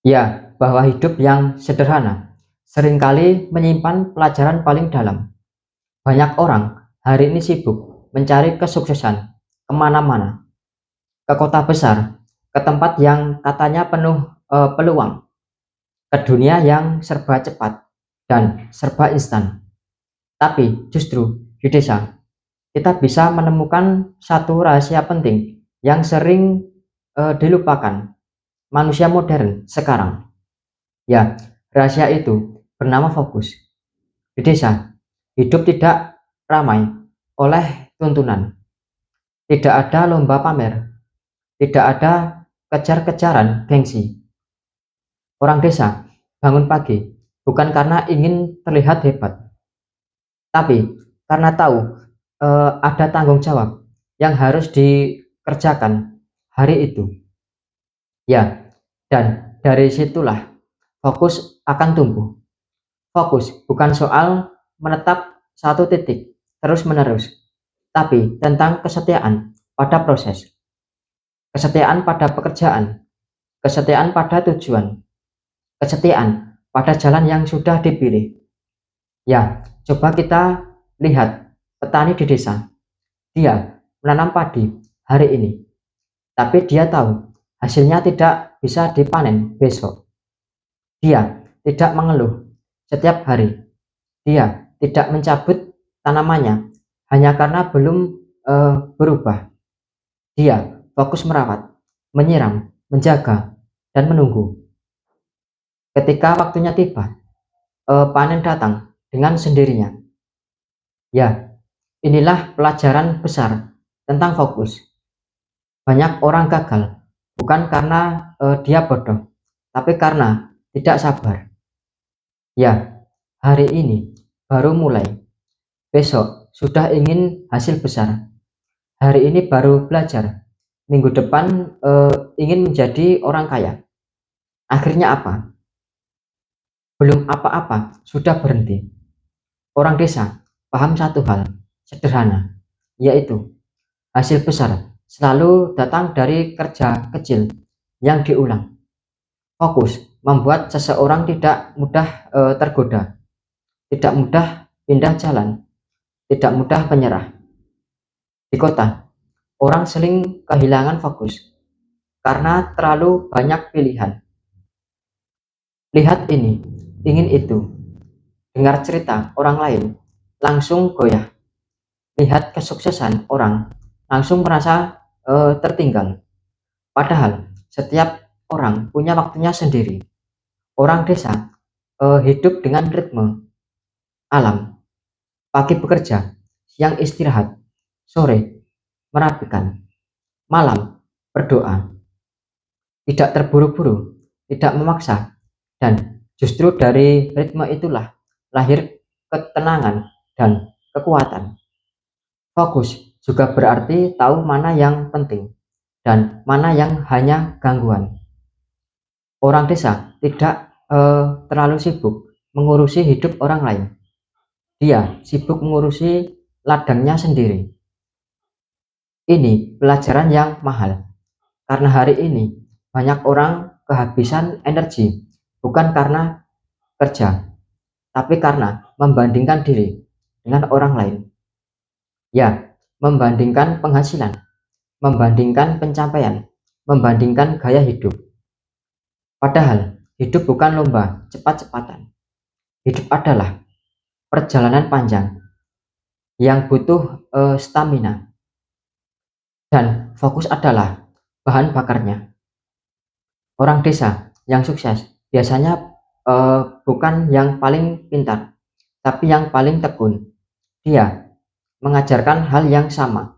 Ya, bahwa hidup yang sederhana seringkali menyimpan pelajaran paling dalam. Banyak orang hari ini sibuk mencari kesuksesan kemana-mana, ke kota besar, ke tempat yang katanya penuh peluang, ke dunia yang serba cepat dan serba instan. Tapi justru di desa, kita bisa menemukan satu rahasia penting yang sering dilupakan manusia modern sekarang. Ya, rahasia itu bernama fokus. Di desa, hidup tidak ramai oleh tuntunan. Tidak ada lomba pamer, tidak ada kejar-kejaran gengsi. Orang desa bangun pagi bukan karena ingin terlihat hebat, tapi karena tahu ada tanggung jawab yang harus dikerjakan hari itu. Ya, dan dari situlah fokus akan tumbuh. Fokus bukan soal menetap satu titik terus-menerus, tapi tentang kesetiaan pada proses, kesetiaan pada pekerjaan, kesetiaan pada tujuan, kesetiaan pada jalan yang sudah dipilih. Ya, coba kita lihat petani di desa. Dia menanam padi hari ini, tapi dia tahu hasilnya tidak bisa dipanen besok. Dia tidak mengeluh setiap hari. Dia tidak mencabut tanamannya hanya karena belum berubah. Dia fokus merawat, menyiram, menjaga, dan menunggu. Ketika waktunya tiba, panen datang dengan sendirinya. Ya, inilah pelajaran besar tentang fokus. Banyak orang gagal bukan karena dia bodoh, tapi karena tidak sabar. Ya, hari ini baru mulai, besok sudah ingin hasil besar. Hari ini baru belajar, minggu depan ingin menjadi orang kaya. Akhirnya apa? Belum apa-apa, sudah berhenti. Orang desa paham satu hal sederhana, yaitu hasil besar selalu datang dari kerja kecil yang diulang. Fokus membuat seseorang tidak mudah tergoda, tidak mudah pindah jalan, tidak mudah menyerah. Di kota, orang sering kehilangan fokus karena terlalu banyak pilihan. Lihat ini, ingin itu, dengar cerita orang lain, langsung goyah. Lihat kesuksesan orang, langsung merasa tertinggal. Padahal setiap orang punya waktunya sendiri. Orang desa hidup dengan ritme alam. Pagi bekerja, siang istirahat, sore merapikan, malam berdoa. Tidak terburu-buru, tidak memaksa, dan justru dari ritme itulah lahir ketenangan dan kekuatan. Fokus juga berarti tahu mana yang penting dan mana yang hanya gangguan. Orang desa tidak terlalu sibuk mengurusi hidup orang lain. Dia sibuk mengurusi ladangnya sendiri. Ini pelajaran yang mahal karena hari ini banyak orang kehabisan energi bukan karena kerja, tapi karena membandingkan diri dengan orang lain. Ya, membandingkan penghasilan, membandingkan pencapaian, membandingkan gaya hidup. Padahal hidup bukan lomba cepat-cepatan. Hidup adalah perjalanan panjang yang butuh stamina, dan fokus adalah bahan bakarnya. Orang desa yang sukses biasanya bukan yang paling pintar, tapi yang paling tekun. Dia mengajarkan hal yang sama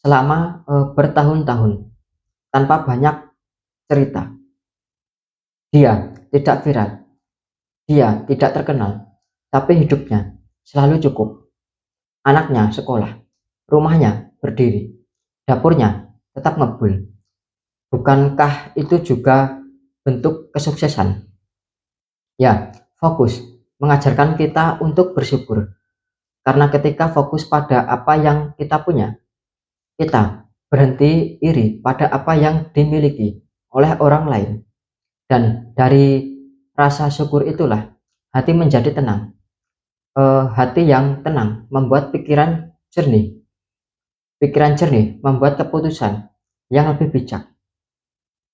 selama bertahun-tahun tanpa banyak cerita. Dia tidak viral, dia tidak terkenal, tapi hidupnya selalu cukup. Anaknya sekolah, rumahnya berdiri, dapurnya tetap ngebul. Bukankah itu juga bentuk kesuksesan? Ya, fokus mengajarkan kita untuk bersyukur. Karena ketika fokus pada apa yang kita punya, kita berhenti iri pada apa yang dimiliki oleh orang lain. Dan Dari rasa syukur itulah hati menjadi tenang. Hati yang tenang membuat jernih. Pikiran jernih membuat keputusan yang lebih bijak.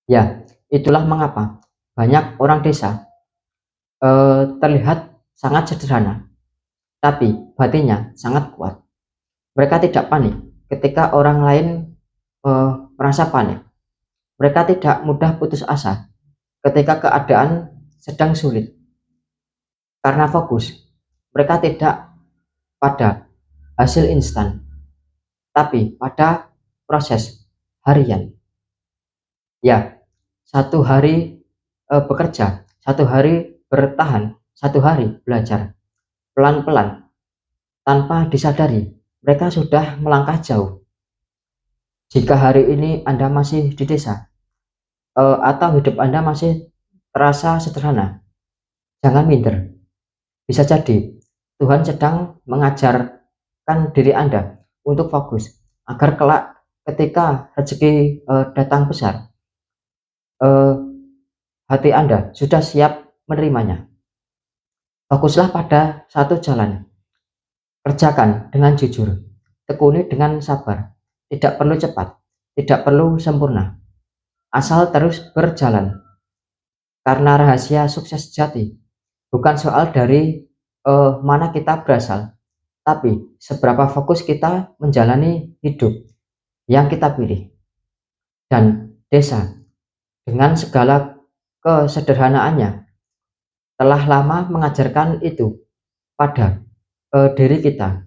Ya, itulah mengapa banyak orang desa terlihat sangat sederhana, tapi batinnya sangat kuat. Mereka tidak panik ketika orang lain merasa panik. Mereka tidak mudah putus asa ketika keadaan sedang sulit. Karena fokus, mereka tidak pada hasil instan, tapi pada proses harian. Ya, satu hari bekerja, satu hari bertahan, satu hari belajar. Pelan-pelan, tanpa disadari, mereka sudah melangkah jauh. Jika hari ini Anda masih di desa, atau hidup Anda masih terasa sederhana, jangan minder. Bisa jadi Tuhan sedang mengajarkan diri Anda untuk fokus agar kelak ketika rezeki datang besar, eh, hati Anda sudah siap menerimanya. Fokuslah pada satu jalan, kerjakan dengan jujur, tekuni dengan sabar. Tidak perlu cepat, tidak perlu sempurna, asal terus berjalan. Karena rahasia sukses sejati bukan soal dari mana kita berasal, tapi seberapa fokus kita menjalani hidup yang kita pilih. Dan desa dengan segala kesederhanaannya telah lama mengajarkan itu pada diri kita.